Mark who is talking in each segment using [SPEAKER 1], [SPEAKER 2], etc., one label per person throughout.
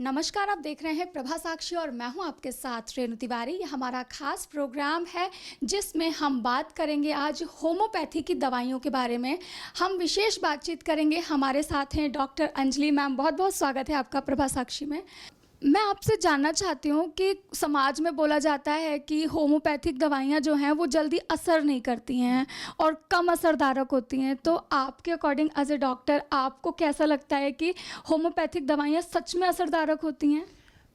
[SPEAKER 1] नमस्कार, आप देख रहे हैं प्रभा साक्षी और मैं हूं आपके साथ रेणु तिवारी। ये हमारा खास प्रोग्राम है जिसमें हम बात करेंगे आज होम्योपैथी की दवाइयों के बारे में। हम विशेष बातचीत करेंगे। हमारे साथ हैं डॉक्टर अंजलि मैम। बहुत बहुत स्वागत है आपका प्रभा साक्षी में। मैं आपसे जानना चाहती हूँ कि समाज में बोला जाता है कि होम्योपैथिक दवाइयाँ जो हैं वो जल्दी असर नहीं करती हैं और कम असरदारक होती हैं। तो आपके अकॉर्डिंग एज ए डॉक्टर आपको कैसा लगता है कि होम्योपैथिक दवाइयाँ सच में असरदारक होती हैं?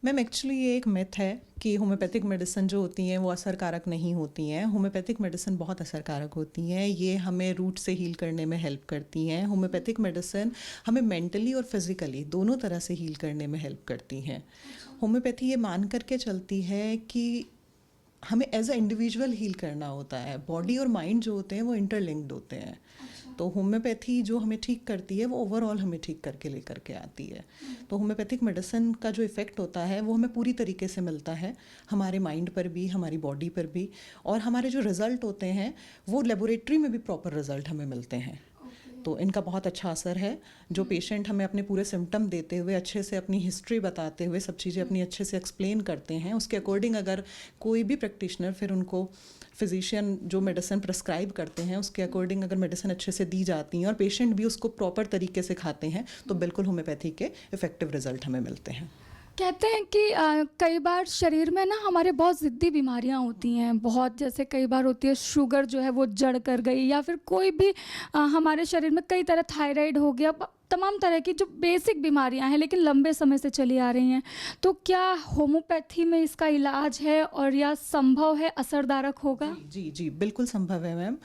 [SPEAKER 2] मैम एक्चुअली ये एक मिथ है कि होम्योपैथिक मेडिसिन जो होती हैं वो असरकारक नहीं होती हैं। होम्योपैथिक मेडिसिन बहुत असरकारक होती हैं। ये हमें रूट से हील करने में हेल्प करती हैं। होम्योपैथिक मेडिसिन हमें मेंटली और फिज़िकली दोनों तरह से हील करने में हेल्प करती हैं। होम्योपैथी ये मान करके चलती है कि हमें एज अ इंडिविजुअल हील करना होता है। बॉडी और माइंड जो होते हैं वो इंटरलिंक्ड होते हैं। तो होम्योपैथी जो हमें ठीक करती है वो ओवरऑल हमें ठीक करके लेकर के आती है। तो होम्योपैथिक मेडिसिन का जो इफ़ेक्ट होता है वो हमें पूरी तरीके से मिलता है, हमारे माइंड पर भी, हमारी बॉडी पर भी, और हमारे जो रिज़ल्ट होते हैं वो लेबोरेटरी में भी प्रॉपर रिज़ल्ट हमें मिलते हैं। तो इनका बहुत अच्छा असर है। जो पेशेंट हमें अपने पूरे सिम्टम देते हुए, अच्छे से अपनी हिस्ट्री बताते हुए, सब चीज़ें अपनी अच्छे से एक्सप्लेन करते हैं, उसके अकॉर्डिंग अगर कोई भी प्रैक्टिशनर फिर उनको फिजिशियन जो मेडिसिन प्रिस्क्राइब करते हैं उसके अकॉर्डिंग अगर मेडिसिन अच्छे से दी जाती हैं और पेशेंट भी उसको प्रॉपर तरीके से खाते हैं तो बिल्कुल होम्योपैथी के इफ़ेक्टिव रिजल्ट हमें मिलते हैं।
[SPEAKER 1] कहते हैं कि कई बार शरीर में ना हमारे बहुत ज़िद्दी बीमारियां होती हैं। बहुत जैसे कई बार होती है शुगर जो है वो जड़ कर गई, या फिर कोई भी हमारे शरीर में कई तरह, थायराइड हो गया, तमाम तरह की जो बेसिक बीमारियां हैं लेकिन लंबे समय से चली आ रही हैं। तो क्या होम्योपैथी में इसका इलाज है और या संभव है, असरदारक होगा?
[SPEAKER 2] जी जी बिल्कुल संभव है मैम,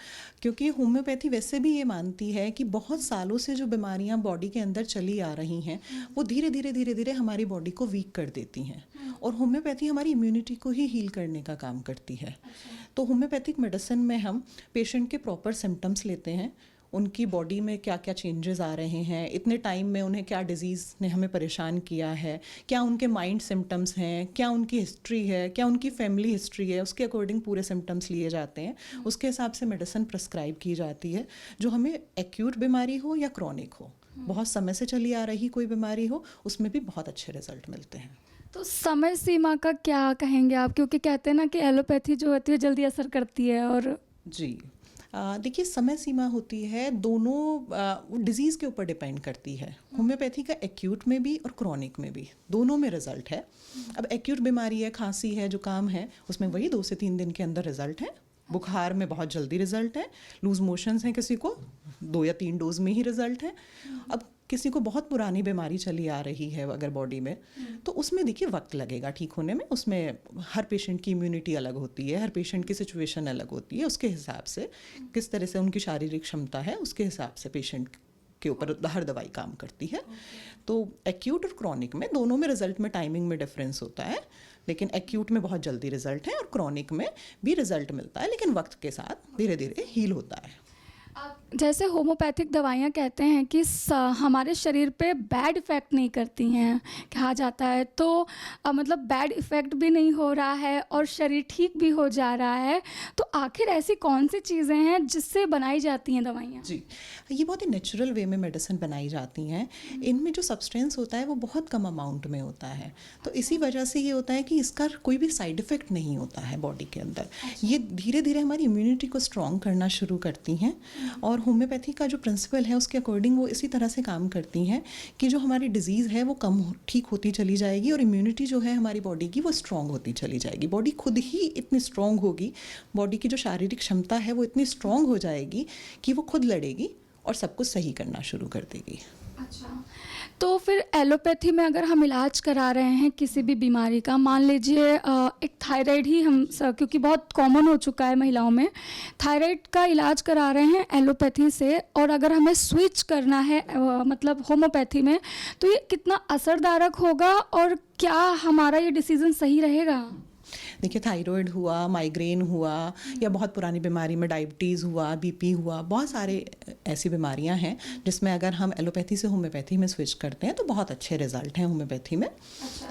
[SPEAKER 2] क्योंकि होम्योपैथी वैसे भी ये मानती है कि बहुत सालों से जो बीमारियां बॉडी के अंदर चली आ रही हैं वो धीरे धीरे हमारी बॉडी को वीक कर देती हैं, और होम्योपैथी हमारी इम्यूनिटी को ही हील करने का काम करती है। तो होम्योपैथिक मेडिसिन में हम पेशेंट के प्रॉपर सिम्टम्स लेते हैं, उनकी बॉडी में क्या क्या चेंजेस आ रहे हैं, इतने टाइम में उन्हें क्या डिजीज़ ने हमें परेशान किया है, क्या उनके माइंड सिम्टम्स हैं, क्या उनकी हिस्ट्री है, क्या उनकी फैमिली हिस्ट्री है, उसके अकॉर्डिंग पूरे सिम्टम्स लिए जाते हैं। उसके हिसाब से मेडिसिन प्रिस्क्राइब की जाती है, जो हमें एक्यूट बीमारी हो या क्रॉनिक हो, बहुत समय से चली आ रही कोई बीमारी हो, उसमें भी बहुत अच्छे रिजल्ट मिलते हैं।
[SPEAKER 1] तो समय सीमा का क्या कहेंगे आप? क्योंकि कहते हैं ना कि एलोपैथी जो होती है जल्दी असर करती है। और
[SPEAKER 2] जी देखिए, समय सीमा होती है दोनों डिज़ीज़ के ऊपर डिपेंड करती है। होम्योपैथी का एक्यूट में भी और क्रॉनिक में भी दोनों में रिजल्ट है। अब एक्यूट बीमारी है, खांसी है, जुकाम है, उसमें वही 2 से 3 दिन के अंदर रिजल्ट है। बुखार में बहुत जल्दी रिजल्ट है। लूज मोशंस हैं किसी को, 2 या 3 डोज में ही रिजल्ट है। अब किसी को बहुत पुरानी बीमारी चली आ रही है अगर बॉडी में, तो उसमें देखिए वक्त लगेगा ठीक होने में। उसमें हर पेशेंट की इम्यूनिटी अलग होती है, हर पेशेंट की सिचुएशन अलग होती है, उसके हिसाब से किस तरह से उनकी शारीरिक क्षमता है उसके हिसाब से पेशेंट के ऊपर हर दवाई काम करती है। तो एक्यूट और क्रॉनिक में दोनों में रिजल्ट में टाइमिंग में डिफरेंस होता है, लेकिन एक्यूट में बहुत जल्दी रिजल्ट है और क्रॉनिक में भी रिजल्ट मिलता है, लेकिन वक्त के साथ धीरे धीरे हील होता है।
[SPEAKER 1] जैसे होम्योपैथिक दवाइयाँ कहते हैं कि हमारे शरीर पे बैड इफ़ेक्ट नहीं करती हैं, कहा जाता है। तो मतलब बैड इफ़ेक्ट भी नहीं हो रहा है और शरीर ठीक भी हो जा रहा है। तो आखिर ऐसी कौन सी चीज़ें हैं जिससे बनाई जाती हैं दवाइयाँ?
[SPEAKER 2] जी, ये बहुत ही नेचुरल वे में मेडिसिन बनाई जाती हैं। इनमें जो सब्सटेंस होता है वो बहुत कम अमाउंट में होता है, तो इसी वजह से ये होता है कि इसका कोई भी साइड इफ़ेक्ट नहीं होता है बॉडी के अंदर। ये धीरे धीरे हमारी इम्यूनिटी को स्ट्रॉन्ग करना शुरू करती हैं, और होम्योपैथी का जो प्रिंसिपल है उसके अकॉर्डिंग वो इसी तरह से काम करती हैं कि जो हमारी डिजीज़ है वो ठीक होती चली जाएगी और इम्यूनिटी जो है हमारी बॉडी की वो स्ट्रॉन्ग होती चली जाएगी। बॉडी खुद ही इतनी स्ट्रॉन्ग होगी, बॉडी की जो शारीरिक क्षमता है वो इतनी स्ट्रॉन्ग हो जाएगी कि वो खुद लड़ेगी और सब कुछ सही करना शुरू कर देगी।
[SPEAKER 1] अच्छा, तो फिर एलोपैथी में अगर हम इलाज करा रहे हैं किसी भी बीमारी का, मान लीजिए एक थायराइड ही हम क्योंकि बहुत कॉमन हो चुका है महिलाओं में, थायराइड का इलाज करा रहे हैं एलोपैथी से, और अगर हमें स्विच करना है मतलब होम्योपैथी में, तो ये कितना असरदारक होगा और क्या हमारा ये डिसीजन सही रहेगा?
[SPEAKER 2] देखिए थायराइड हुआ, माइग्रेन हुआ, या बहुत पुरानी बीमारी में डायबिटीज़ हुआ, बीपी हुआ, बहुत सारे ऐसी बीमारियां हैं जिसमें अगर हम एलोपैथी से होम्योपैथी में स्विच करते हैं तो बहुत अच्छे रिजल्ट हैं होम्योपैथी में।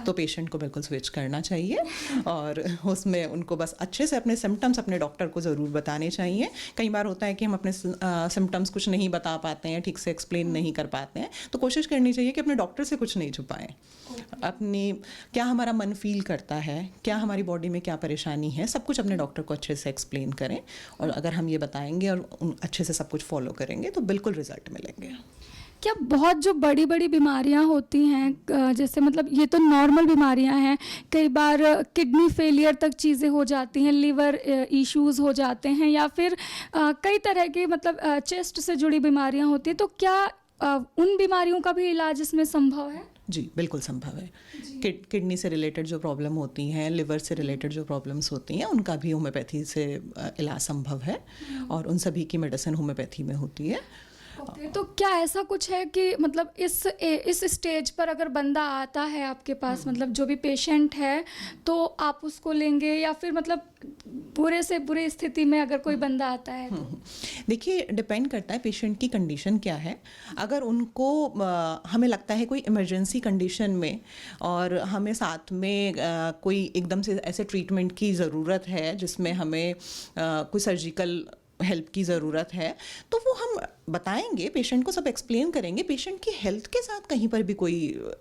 [SPEAKER 2] तो पेशेंट को बिल्कुल स्विच करना चाहिए और उसमें उनको बस अच्छे से अपने सिम्टम्स अपने डॉक्टर को ज़रूर बताने चाहिए। कई बार होता है कि हम अपने सिम्टम्स कुछ नहीं बता पाते हैं, ठीक से एक्सप्लेन नहीं कर पाते हैं, तो कोशिश करनी चाहिए कि अपने डॉक्टर से कुछ नहीं छुपाएं। अपनी क्या हमारा मन फील करता है, क्या हमारी बॉडी में क्या परेशानी है, सब कुछ अपने डॉक्टर को अच्छे से एक्सप्लेन करें। और अगर हम ये बताएंगे और अच्छे से सब कुछ फॉलो करेंगे तो बिल्कुल रिजल्ट मिलेंगे।
[SPEAKER 1] क्या बहुत जो बड़ी बड़ी बीमारियां होती हैं, जैसे मतलब ये तो नॉर्मल बीमारियां हैं, कई बार किडनी फेलियर तक चीज़ें हो जाती हैं, लिवर इश्यूज़ हो जाते हैं, या फिर कई तरह की मतलब चेस्ट से जुड़ी बीमारियां होती हैं, तो क्या उन बीमारियों का भी इलाज इसमें संभव है?
[SPEAKER 2] जी बिल्कुल संभव है। किडनी से रिलेटेड जो प्रॉब्लम होती हैं, लिवर से रिलेटेड जो प्रॉब्लम्स होती हैं, उनका भी होम्योपैथी से इलाज संभव है और उन सभी की मेडिसिन होम्योपैथी में होती है।
[SPEAKER 1] तो क्या ऐसा कुछ है कि मतलब इस स्टेज पर अगर बंदा आता है आपके पास, मतलब जो भी पेशेंट है, तो आप उसको लेंगे, या फिर मतलब बुरे से बुरी स्थिति में अगर कोई बंदा आता है तो?
[SPEAKER 2] देखिए डिपेंड करता है पेशेंट की कंडीशन क्या है। अगर उनको हमें लगता है कोई इमरजेंसी कंडीशन में और हमें साथ में कोई एकदम से ऐसे ट्रीटमेंट की ज़रूरत है जिसमें हमें कोई सर्जिकल हेल्प की ज़रूरत है, तो वो हम बताएंगे, पेशेंट को सब एक्सप्लेन करेंगे। पेशेंट की हेल्थ के साथ कहीं पर भी कोई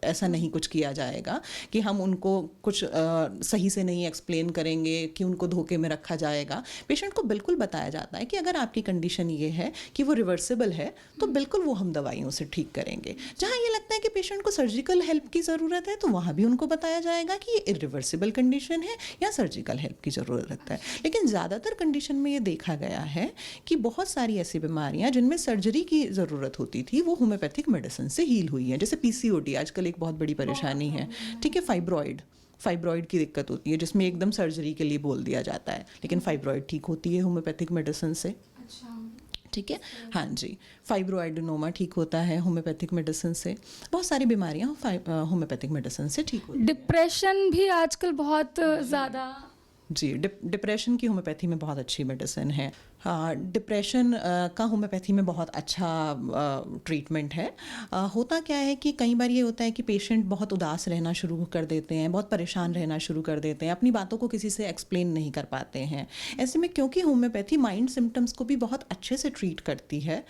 [SPEAKER 2] ऐसा नहीं कुछ किया जाएगा कि हम उनको कुछ सही से नहीं एक्सप्लेन करेंगे, कि उनको धोखे में रखा जाएगा। पेशेंट को बिल्कुल बताया जाता है कि अगर आपकी कंडीशन ये है कि वो रिवर्सिबल है तो बिल्कुल वो हम दवाइयों से ठीक करेंगे। जहाँ ये लगता है कि पेशेंट को सर्जिकल हेल्प की ज़रूरत है तो वहाँ भी उनको बताया जाएगा कि ये इरिवर्सिबल कंडीशन है या सर्जिकल हेल्प की ज़रूरत है। लेकिन ज़्यादातर कंडीशन में ये देखा गया है कि बहुत सारी ऐसी बीमारियां जिनमें सर्जरी की ज़रूरत होती थी वो होम्योपैथिक मेडिसिन से हील हुई हैं। जैसे पीसीओडी आजकल एक बहुत बड़ी परेशानी है, ठीक है। फाइब्रॉइड की दिक्कत होती है जिसमें एकदम सर्जरी के लिए बोल दिया जाता है, लेकिन फाइब्रॉइड ठीक होती है होम्योपैथिक मेडिसिन से, ठीक है। हाँ जी, फाइब्रोएडेनोमा ठीक होता है होम्योपैथिक मेडिसिन से। बहुत सारी बीमारियां होम्योपैथिक मेडिसिन से ठीक होती हैं।
[SPEAKER 1] डिप्रेशन भी आजकल बहुत ज़्यादा।
[SPEAKER 2] जी, डिप्रेशन की होम्योपैथी में बहुत अच्छी मेडिसिन है। डिप्रेशन का होम्योपैथी में बहुत अच्छा ट्रीटमेंट है। होता क्या है कि कई बार ये होता है कि पेशेंट बहुत उदास रहना शुरू कर देते हैं, बहुत परेशान रहना शुरू कर देते हैं, अपनी बातों को किसी से एक्सप्लेन नहीं कर पाते हैं। ऐसे में क्योंकि होम्योपैथी माइंड सिम्टम्स को भी बहुत अच्छे से ट्रीट करती है,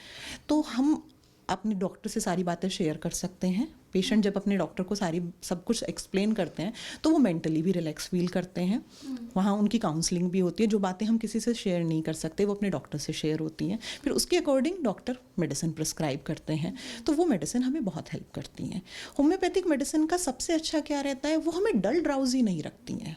[SPEAKER 2] तो हम अपने डॉक्टर से सारी बातें शेयर कर सकते हैं। पेशेंट जब अपने डॉक्टर को सब कुछ एक्सप्लेन करते हैं तो वो मेंटली भी रिलैक्स फील करते हैं। वहाँ उनकी काउंसलिंग भी होती है, जो बातें हम किसी से शेयर नहीं कर सकते वो अपने डॉक्टर से शेयर होती हैं। फिर उसके अकॉर्डिंग डॉक्टर मेडिसिन प्रिस्क्राइब करते हैं, तो वो मेडिसिन हमें बहुत हेल्प करती हैं। होम्योपैथिक मेडिसिन का सबसे अच्छा क्या रहता है, वो हमें डल ड्राउजी नहीं रखती हैं।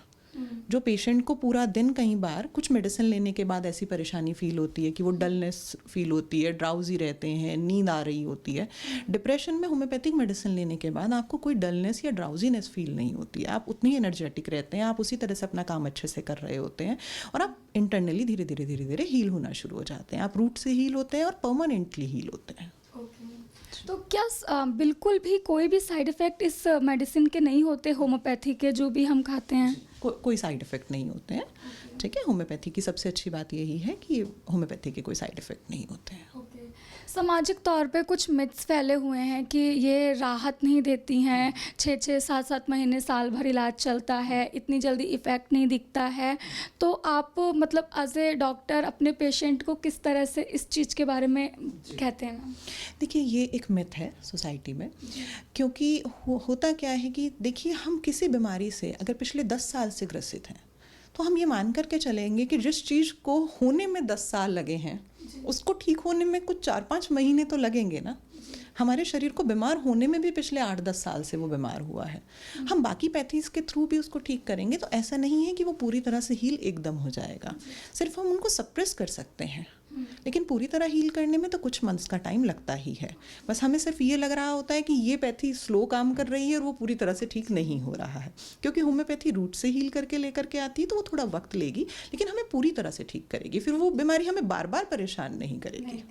[SPEAKER 2] जो पेशेंट को पूरा दिन कई बार कुछ मेडिसिन लेने के बाद ऐसी परेशानी फील होती है कि वो डलनेस फील होती है, ड्राउजी रहते हैं, नींद आ रही होती है। डिप्रेशन में होम्योपैथिक मेडिसिन लेने के बाद आपको कोई डलनेस या ड्राउजीनेस फील नहीं होती है। आप उतनी एनर्जेटिक रहते हैं, आप उसी तरह से अपना काम अच्छे से कर रहे होते हैं और आप इंटरनली धीरे धीरे हील होना शुरू हो जाते हैं। आप रूट से हील होते हैं और परमानेंटली हील होते हैं।
[SPEAKER 1] तो क्या बिल्कुल भी कोई भी साइड इफ़ेक्ट इस मेडिसिन के नहीं होते, होम्योपैथी के जो भी हम खाते हैं?
[SPEAKER 2] कोई साइड इफ़ेक्ट नहीं होते हैं, ठीक है। होम्योपैथी की सबसे अच्छी बात यही है कि होम्योपैथी के कोई साइड इफ़ेक्ट नहीं होते हैं।
[SPEAKER 1] सामाजिक तौर पे कुछ मिथ्स फैले हुए हैं कि ये राहत नहीं देती हैं, 6-6, 7-7 महीने, साल भर इलाज चलता है, इतनी जल्दी इफ़ेक्ट नहीं दिखता है। तो आप मतलब एज ए डॉक्टर अपने पेशेंट को किस तरह से इस चीज़ के बारे में कहते हैं?
[SPEAKER 2] देखिए ये एक मिथ है सोसाइटी में, क्योंकि होता क्या है कि देखिए हम किसी बीमारी से अगर पिछले 10 साल से ग्रसित हैं तो हम ये मान करके चलेंगे कि जिस चीज़ को होने में 10 साल लगे हैं उसको ठीक होने में कुछ 4-5 महीने तो लगेंगे ना। हमारे शरीर को बीमार होने में भी पिछले 8-10 साल से वो बीमार हुआ है। हम बाकी पैथीज के थ्रू भी उसको ठीक करेंगे तो ऐसा नहीं है कि वो पूरी तरह से हील एकदम हो जाएगा, सिर्फ हम उनको सप्रेस कर सकते हैं। लेकिन पूरी तरह हील करने में तो कुछ मंथ्स का टाइम लगता ही है। बस हमें सिर्फ ये लग रहा होता है कि ये पैथी स्लो काम कर रही है और वो पूरी तरह से ठीक नहीं हो रहा है, क्योंकि होम्योपैथी रूट से हील करके लेकर के आती है तो वो थोड़ा वक्त लेगी, लेकिन हमें पूरी तरह से ठीक करेगी। फिर वो बीमारी हमें बार बार परेशान नहीं करेगी,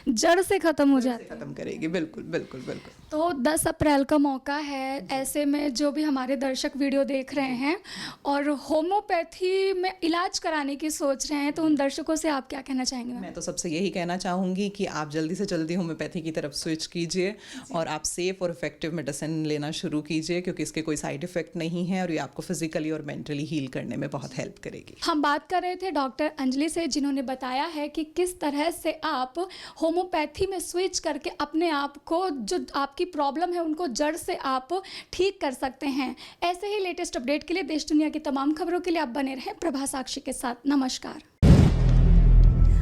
[SPEAKER 1] जड़ से खत्म हो जाती है।
[SPEAKER 2] खत्म करेगी। बिल्कुल बिल्कुल बिल्कुल।
[SPEAKER 1] तो 10 अप्रैल का मौका है, ऐसे में जो भी हमारे दर्शक वीडियो देख रहे हैं और होम्योपैथी में इलाज कराने की सोच रहे हैं, तो उन दर्शकों से आप क्या कहना चाहेंगे?
[SPEAKER 2] मैं तो सबसे यही कहना चाहूँगी कि आप जल्दी से जल्दी होम्योपैथी की तरफ स्विच कीजिए और आप सेफ और इफेक्टिव मेडिसिन लेना शुरू कीजिए, क्योंकि इसके कोई साइड इफेक्ट नहीं है और ये आपको फिजिकली और मेंटली हील करने में बहुत हेल्प करेगी।
[SPEAKER 1] हम बात कर रहे थे डॉक्टर अंजलि से, जिन्होंने बताया है कि किस तरह से आप होम्योपैथी में स्विच करके अपने आप को, जो आपकी प्रॉब्लम है उनको जड़ से आप ठीक कर सकते हैं। ऐसे ही लेटेस्ट अपडेट के लिए, देश दुनिया की तमाम खबरों के लिए आप बने रहें प्रभा साक्षी के साथ। नमस्कार।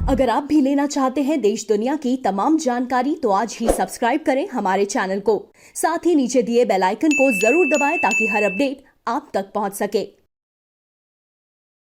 [SPEAKER 3] अगर आप भी लेना चाहते हैं देश दुनिया की तमाम जानकारी तो आज ही सब्सक्राइब करें हमारे चैनल को। साथ ही नीचे दिए बेल आइकन को जरूर दबाएं ताकि हर अपडेट आप तक पहुंच सके।